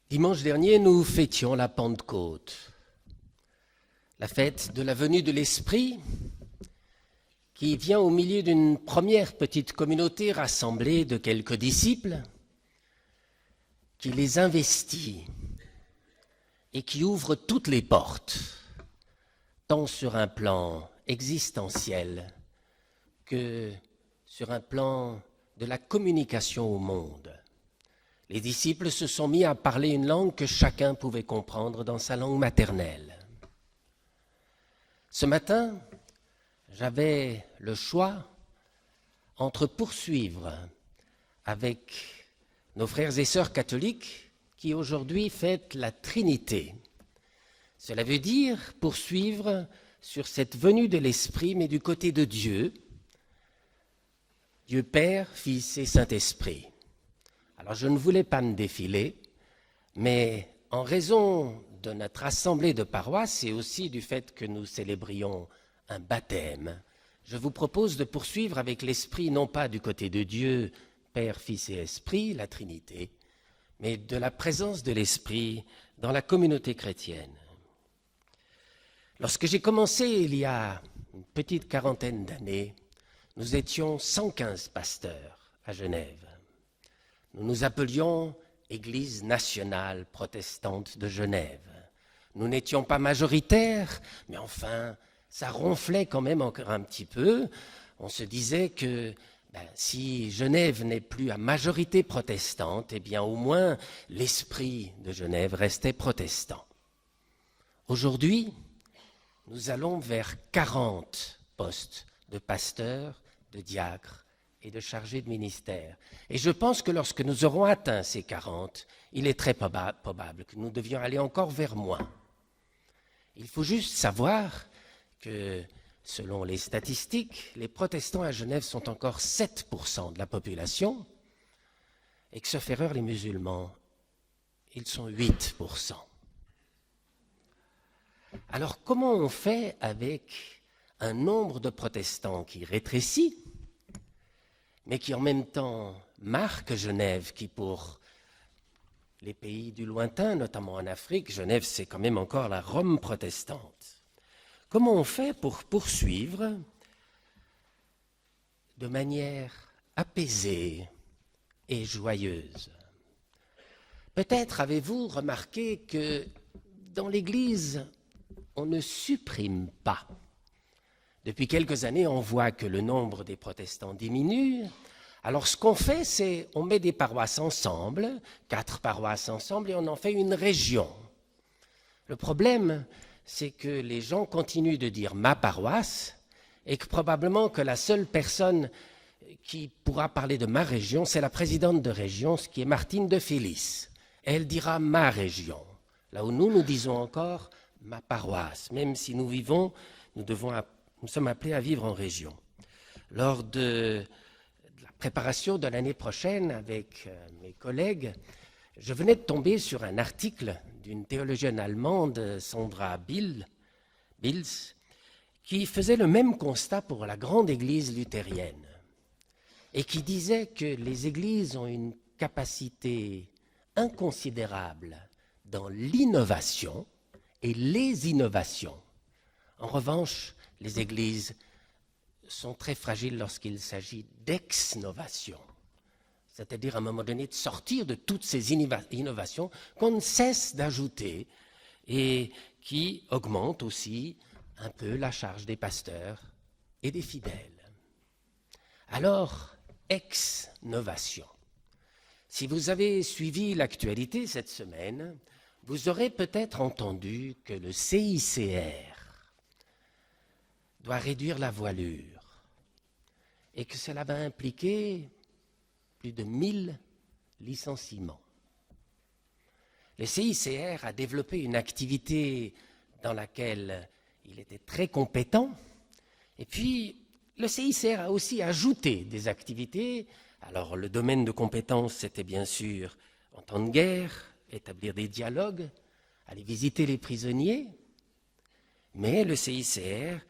Dimanche dernier, nous fêtions la Pentecôte, la fête de la venue de l'Esprit qui vient au milieu d'une première petite communauté rassemblée de quelques disciples, qui les investit et qui ouvre toutes les portes, tant sur un plan existentiel que sur un plan de la communication au monde. Les disciples se sont mis à parler une langue que chacun pouvait comprendre dans sa langue maternelle. Ce matin, j'avais le choix entre poursuivre avec nos frères et sœurs catholiques qui aujourd'hui fêtent la Trinité. Cela veut dire poursuivre sur cette venue de l'Esprit, mais du côté de Dieu, Dieu Père, Fils et Saint-Esprit. Alors je ne voulais pas me défiler, mais en raison de notre assemblée de paroisse et aussi du fait que nous célébrions un baptême, je vous propose de poursuivre avec l'Esprit, non pas du côté de Dieu, Père, Fils et Esprit, la Trinité, mais de la présence de l'Esprit dans la communauté chrétienne. Lorsque j'ai commencé il y a une petite quarantaine d'années, nous étions 115 pasteurs à Genève. Nous nous appelions Église nationale protestante de Genève. Nous n'étions pas majoritaires, mais enfin, ça ronflait quand même encore un petit peu. On se disait que si Genève n'est plus à majorité protestante, eh bien au moins l'esprit de Genève restait protestant. Aujourd'hui, nous allons vers 40 postes de pasteurs, de diacres, et de chargés de ministère. Et je pense que lorsque nous aurons atteint ces 40, il est très probable que nous devions aller encore vers moins. Il faut juste savoir que, selon les statistiques, les protestants à Genève sont encore 7% de la population, et que, sauf erreur, les musulmans, ils sont 8%. Alors, comment on fait avec un nombre de protestants qui rétrécit, mais qui en même temps marque Genève, qui pour les pays du lointain, notamment en Afrique, Genève c'est quand même encore la Rome protestante. Comment on fait pour poursuivre de manière apaisée et joyeuse? Peut-être avez-vous remarqué que dans l'Église, on ne supprime pas. Depuis quelques années, on voit que le nombre des protestants diminue. Alors, ce qu'on fait, c'est on met des paroisses ensemble, 4 paroisses ensemble, et on en fait une région. Le problème, c'est que les gens continuent de dire « ma paroisse » et que probablement que la seule personne qui pourra parler de ma région, c'est la présidente de région, ce qui est Martine de Félis. Elle dira « ma région », là où nous disons encore « ma paroisse », même si nous vivons, nous sommes appelés à vivre en région. Lors de la préparation de l'année prochaine avec mes collègues, je venais de tomber sur un article d'une théologienne allemande, Sandra Bils, qui faisait le même constat pour la grande église luthérienne et qui disait que les églises ont une capacité inconsidérable dans l'innovation et les innovations. En revanche, les églises sont très fragiles lorsqu'il s'agit d'ex-novation, c'est-à-dire à un moment donné de sortir de toutes ces innovations qu'on ne cesse d'ajouter et qui augmentent aussi un peu la charge des pasteurs et des fidèles. Alors, ex-novation. Si vous avez suivi l'actualité cette semaine, vous aurez peut-être entendu que le CICR doit réduire la voilure et que cela va impliquer plus de 1000 licenciements. Le CICR a développé une activité dans laquelle il était très compétent et puis le CICR a aussi ajouté des activités. Alors le domaine de compétence c'était bien sûr en temps de guerre, établir des dialogues, aller visiter les prisonniers, mais le CICR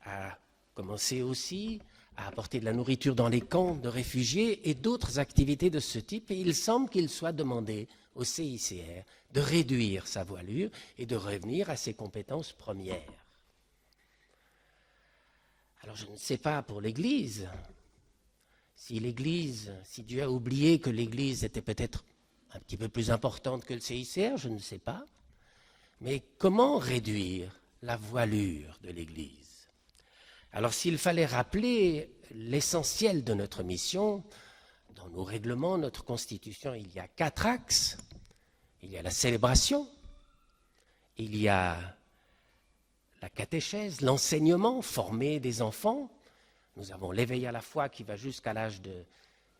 a commencé aussi à apporter de la nourriture dans les camps de réfugiés et d'autres activités de ce type. Et il semble qu'il soit demandé au CICR de réduire sa voilure et de revenir à ses compétences premières. Alors je ne sais pas pour l'Église, si Dieu a oublié que l'Église était peut-être un petit peu plus importante que le CICR, je ne sais pas. Mais comment réduire la voilure de l'Église? Alors s'il fallait rappeler l'essentiel de notre mission, dans nos règlements, notre constitution, il y a 4 axes. Il y a la célébration, il y a la catéchèse, l'enseignement, former des enfants. Nous avons l'éveil à la foi qui va jusqu'à l'âge de...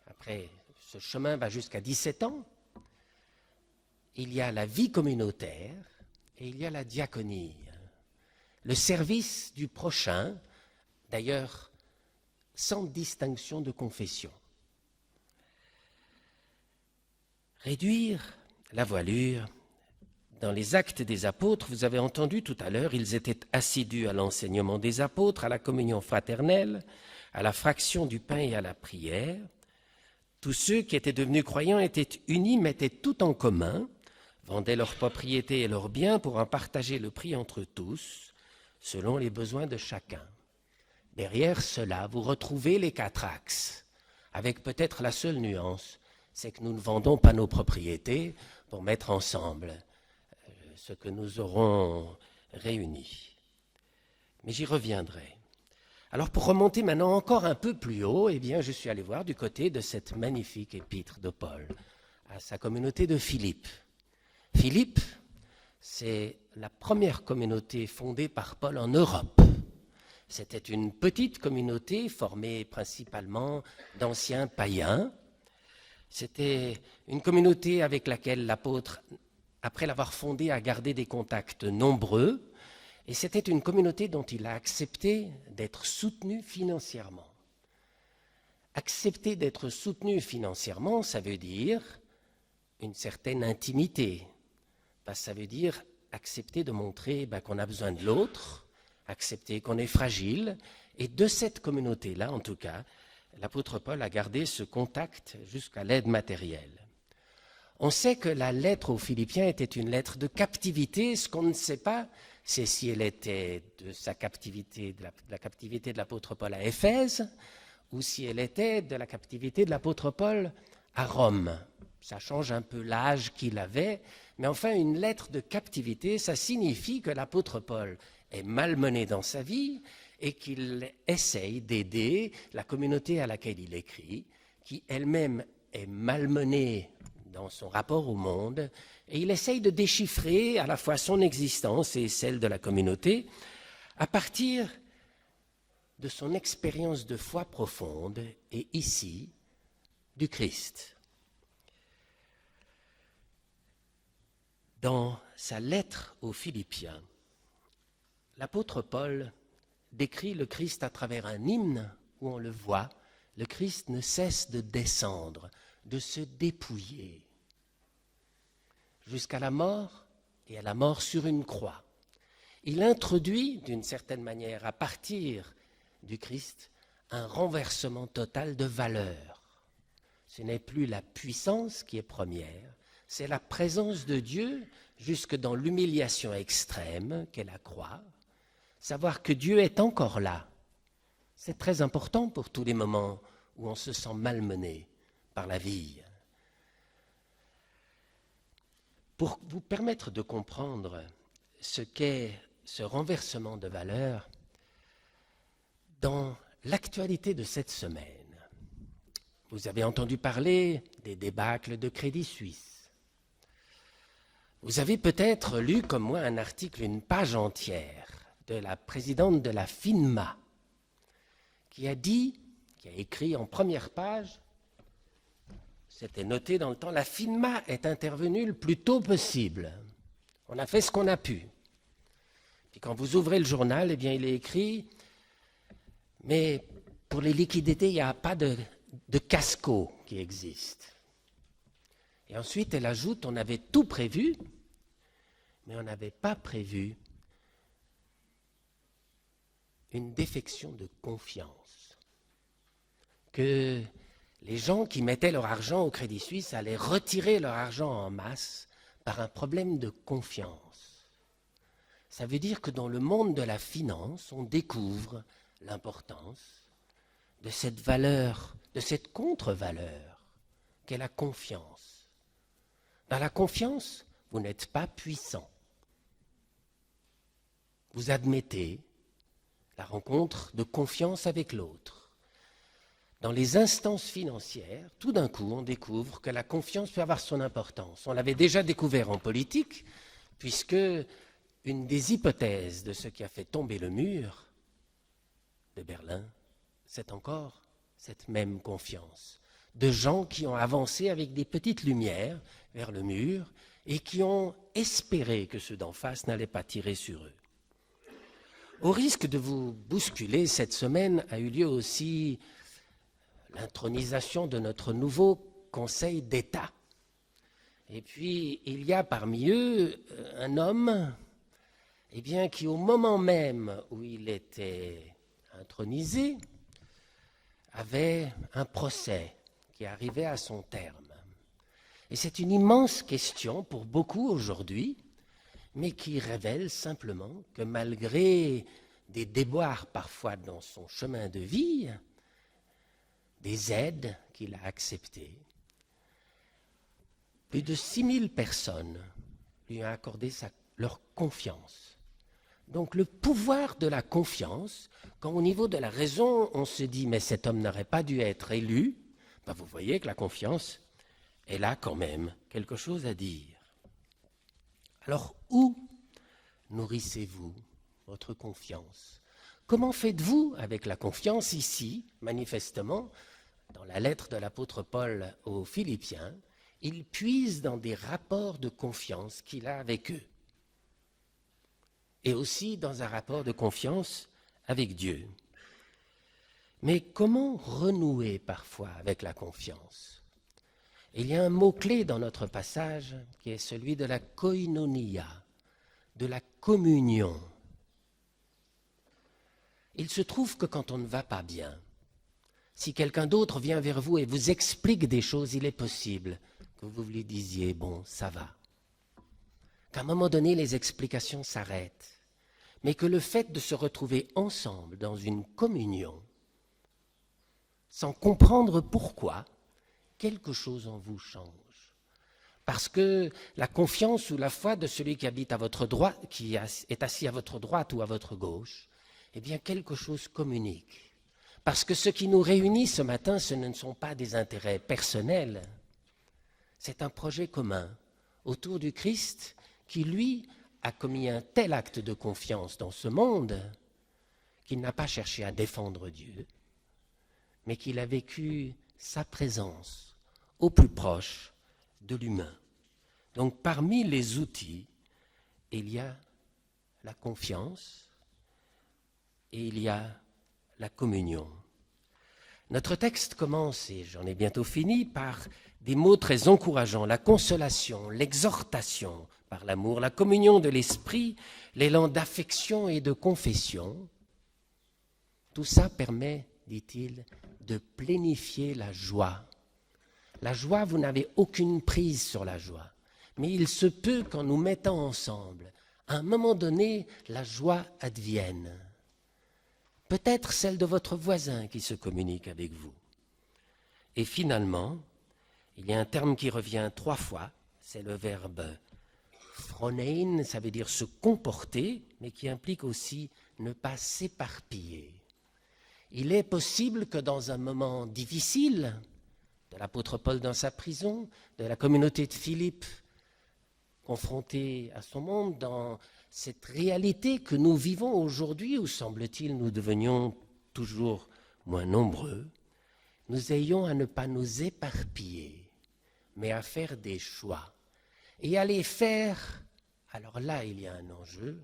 Après, ce chemin va jusqu'à 17 ans. Il y a la vie communautaire et il y a la diaconie. Le service du prochain, d'ailleurs, sans distinction de confession. Réduire la voilure. Dans les Actes des Apôtres, vous avez entendu tout à l'heure, ils étaient assidus à l'enseignement des apôtres, à la communion fraternelle, à la fraction du pain et à la prière. Tous ceux qui étaient devenus croyants étaient unis, mettaient tout en commun, vendaient leurs propriétés et leurs biens pour en partager le prix entre tous, selon les besoins de chacun. Derrière cela, vous retrouvez les 4 axes, avec peut-être la seule nuance, c'est que nous ne vendons pas nos propriétés pour mettre ensemble ce que nous aurons réuni. Mais j'y reviendrai. Alors pour remonter maintenant encore un peu plus haut, eh bien, je suis allé voir du côté de cette magnifique épître de Paul à sa communauté de Philippe. Philippe, c'est la première communauté fondée par Paul en Europe. C'était une petite communauté formée principalement d'anciens païens. C'était une communauté avec laquelle l'apôtre, après l'avoir fondée, a gardé des contacts nombreux. Et c'était une communauté dont il a accepté d'être soutenu financièrement. Accepter d'être soutenu financièrement, ça veut dire une certaine intimité. Ça veut dire accepter de montrer qu'on a besoin de l'autre, accepter qu'on est fragile. Et de cette communauté-là, en tout cas, l'apôtre Paul a gardé ce contact jusqu'à l'aide matérielle. On sait que la lettre aux Philippiens était une lettre de captivité. Ce qu'on ne sait pas, c'est si elle était de sa captivité, de la captivité de l'apôtre Paul à Éphèse, ou si elle était de la captivité de l'apôtre Paul à Rome. Ça change un peu l'âge qu'il avait, mais enfin, une lettre de captivité, ça signifie que l'apôtre Paul est malmené dans sa vie et qu'il essaye d'aider la communauté à laquelle il écrit, qui elle-même est malmenée dans son rapport au monde, et il essaye de déchiffrer à la fois son existence et celle de la communauté à partir de son expérience de foi profonde et ici du Christ. Dans sa lettre aux Philippiens, l'apôtre Paul décrit le Christ à travers un hymne où on le voit, le Christ ne cesse de descendre, de se dépouiller jusqu'à la mort et à la mort sur une croix. Il introduit d'une certaine manière à partir du Christ un renversement total de valeurs. Ce n'est plus la puissance qui est première, c'est la présence de Dieu jusque dans l'humiliation extrême qu'est la croix. Savoir que Dieu est encore là, c'est très important pour tous les moments où on se sent malmené par la vie. Pour vous permettre de comprendre ce qu'est ce renversement de valeurs, dans l'actualité de cette semaine, vous avez entendu parler des débâcles de Crédit Suisse. Vous avez peut-être lu comme moi un article, une page entière, de la présidente de la FINMA, qui a écrit en première page, c'était noté dans le temps, la FINMA est intervenue le plus tôt possible. On a fait ce qu'on a pu. Puis quand vous ouvrez le journal, eh bien, il est écrit, mais pour les liquidités, il n'y a pas de casco qui existe. Et ensuite, elle ajoute, on avait tout prévu, mais on n'avait pas prévu une défection de confiance. que les gens qui mettaient leur argent au Crédit Suisse allaient retirer leur argent en masse par un problème de confiance. Ça veut dire que dans le monde de la finance, on découvre l'importance de cette valeur, de cette contre-valeur qu'est la confiance. Dans la confiance, vous n'êtes pas puissant. Vous admettez la rencontre de confiance avec l'autre. Dans les instances financières, tout d'un coup, on découvre que la confiance peut avoir son importance. On l'avait déjà découvert en politique, puisque une des hypothèses de ce qui a fait tomber le mur de Berlin, c'est encore cette même confiance. De gens qui ont avancé avec des petites lumières vers le mur et qui ont espéré que ceux d'en face n'allaient pas tirer sur eux. Au risque de vous bousculer, cette semaine a eu lieu aussi l'intronisation de notre nouveau Conseil d'État. Et puis, il y a parmi eux un homme qui, au moment même où il était intronisé, avait un procès qui arrivait à son terme. Et c'est une immense question pour beaucoup aujourd'hui, mais qui révèle simplement que malgré des déboires parfois dans son chemin de vie, des aides qu'il a acceptées, plus de 6000 personnes lui ont accordé leur confiance. Donc le pouvoir de la confiance, quand au niveau de la raison, on se dit « mais cet homme n'aurait pas dû être élu », vous voyez que la confiance, elle a quand même quelque chose à dire. Alors où nourrissez-vous votre confiance? Comment faites-vous avec la confiance ici, manifestement, dans la lettre de l'apôtre Paul aux Philippiens, il puise dans des rapports de confiance qu'il a avec eux. Et aussi dans un rapport de confiance avec Dieu. Mais comment renouer parfois avec la confiance? Il y a un mot-clé dans notre passage qui est celui de la koinonia, de la communion. Il se trouve que quand on ne va pas bien, si quelqu'un d'autre vient vers vous et vous explique des choses, il est possible que vous lui disiez « bon, ça va ». Qu'à un moment donné, les explications s'arrêtent, mais que le fait de se retrouver ensemble dans une communion, sans comprendre pourquoi, quelque chose en vous change. Parce que la confiance ou la foi de celui qui habite à votre droite, qui est assis à votre droite ou à votre gauche, eh bien quelque chose communique. Parce que ce qui nous réunit ce matin, ce ne sont pas des intérêts personnels, c'est un projet commun autour du Christ qui, lui, a commis un tel acte de confiance dans ce monde qu'il n'a pas cherché à défendre Dieu, mais qu'il a vécu sa présence au plus proche de l'humain. Donc parmi les outils, il y a la confiance et il y a la communion. Notre texte commence, et j'en ai bientôt fini, par des mots très encourageants, la consolation, l'exhortation par l'amour, la communion de l'esprit, l'élan d'affection et de confession. Tout ça permet, dit-il, de plénifier la joie. La joie, vous n'avez aucune prise sur la joie. Mais il se peut qu'en nous mettant ensemble, à un moment donné, la joie advienne. Peut-être celle de votre voisin qui se communique avec vous. Et finalement, il y a un terme qui revient 3 fois, c'est le verbe phronein, ça veut dire se comporter, mais qui implique aussi ne pas s'éparpiller. Il est possible que dans un moment difficile, de l'apôtre Paul dans sa prison, de la communauté de Philippe confrontée à son monde, dans cette réalité que nous vivons aujourd'hui, où semble-t-il nous devenions toujours moins nombreux, nous ayons à ne pas nous éparpiller, mais à faire des choix. Et à les faire, alors là il y a un enjeu,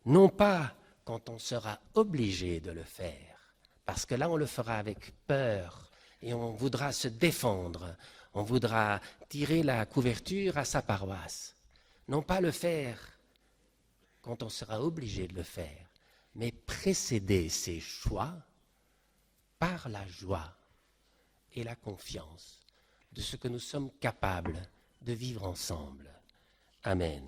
non pas quand on sera obligé de le faire, parce que là on le fera avec peur et on voudra se défendre, on voudra tirer la couverture à sa paroisse. Non pas le faire quand on sera obligé de le faire, mais précéder ces choix par la joie et la confiance de ce que nous sommes capables de vivre ensemble. Amen.